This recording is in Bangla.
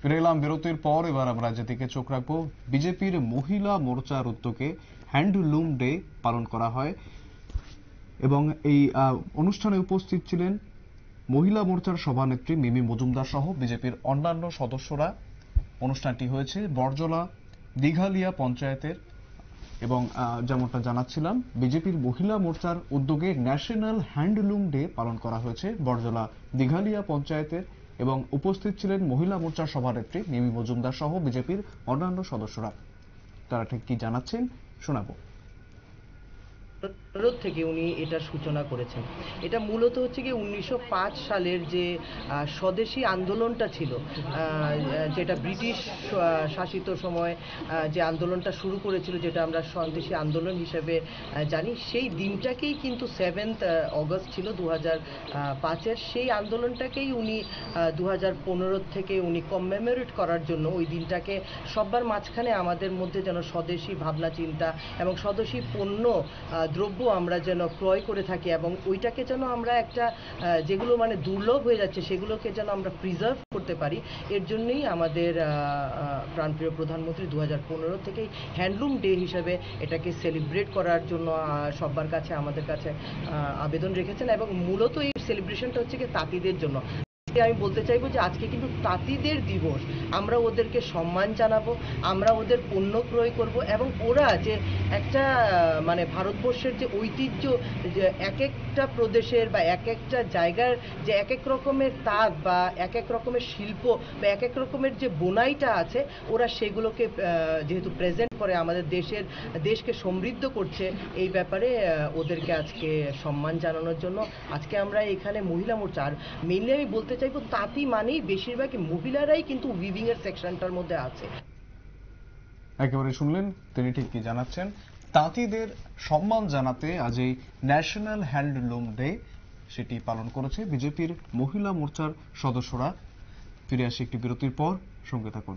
ফিরে এলাম বিরতির পর। এবার আমরা যেদিকে চোখ রাখবো, বিজেপির মহিলা মোর্চার উদ্যোগে হ্যান্ডলুম ডে পালন করা হয় এবং এই অনুষ্ঠানে উপস্থিত ছিলেন মহিলা মোর্চার সভানেত্রী মিমি মজুমদার সহ বিজেপির অন্যান্য সদস্যরা। অনুষ্ঠানটি হয়েছে বড়জলা দিঘালিয়া পঞ্চায়েতের এবং যেমনটা জানাচ্ছিলাম, বিজেপির মহিলা মোর্চার উদ্যোগে ন্যাশনাল হ্যান্ডলুম ডে পালন করা হয়েছে বড়জলা দিঘালিয়া পঞ্চায়েতের এবং উপস্থিত ছিলেন মহিলা মোর্চার সভানেত্রী মিমি মজুমদার সহ বিজেপির অন্যান্য সদস্যরা। তারা ঠিক কি জানাচ্ছেন শোনাবো। থেকে উনি এটার সূচনা করেছেন। এটা মূলত হচ্ছে কি 1905 সালের যে স্বদেশী আন্দোলনটা ছিল, যেটা ব্রিটিশ শাসিত সময় যে আন্দোলনটা শুরু করেছিল, যেটা আমরা স্বদেশী আন্দোলন হিসেবে জানি, সেই দিনটাকেই কিন্তু 7 অগস্ট ছিল 2005-এর। সেই আন্দোলনটাকেই উনি 2015 থেকে উনি কমেমোরেট করার জন্য ওই দিনটাকে সবার মাঝখানে আমাদের মধ্যে যেন স্বদেশী ভাবনা চিন্তা এবং স্বদেশী পণ্য দ্রব্য আমরা যেন ক্রয় করে থাকি এবং ওইটাকে যেন আমরা একটা যেগুলো মানে দুর্লভ হয়ে যাচ্ছে সেগুলোকে যেন আমরা প্রিজার্ভ করতে পারি। এর জন্যই আমাদের প্রাণপ্রিয় প্রধানমন্ত্রী 2015 থেকেই হ্যান্ডলুম ডে হিসেবে এটাকে সেলিব্রেট করার জন্য সবার কাছে আমাদের কাছে আবেদন রেখেছেন এবং মূলত এই সেলিব্রেশনটা হচ্ছে কি তাঁতিদের জন্য। আমি বলতে চাইবো যে আজকে কিন্তু তাঁতিদের দিবস, আমরা ওদেরকে সম্মান জানাবো, আমরা ওদের পণ্য ক্রয় করব এবং ওরা যে একটা মানে ভারতবর্ষের যে ঐতিহ্য, যে এক একটা প্রদেশের বা এক একটা জায়গার যে এক এক রকমের তাঁত বা এক এক রকমের শিল্প বা এক এক রকমের যে বোনাইটা আছে, ওরা সেগুলোকে যেহেতু প্রেজেন্ট করে আমাদের দেশকে সমৃদ্ধ করছে, এই ব্যাপারে ওদেরকে আজকে সম্মান জানানোর জন্য আজকে আমরা এখানে মহিলা মোর্চা। আর মেইনলি আমি বলতে চাইবো তাঁতি মানেই বেশিরভাগই মহিলারাই কিন্তু উইভিং এর সেকশনটার মধ্যে আছে। একেবারে শুনলেন তিনি ঠিক কি জানাচ্ছেন। তাঁতিদের সম্মান জানাতে আজ এই ন্যাশনাল হ্যান্ডলুম ডে সেটি পালন করেছে বিজেপির মহিলা মোর্চার সদস্যরা। ফিরে আসি একটি বিরতির পর, সঙ্গে থাকুন।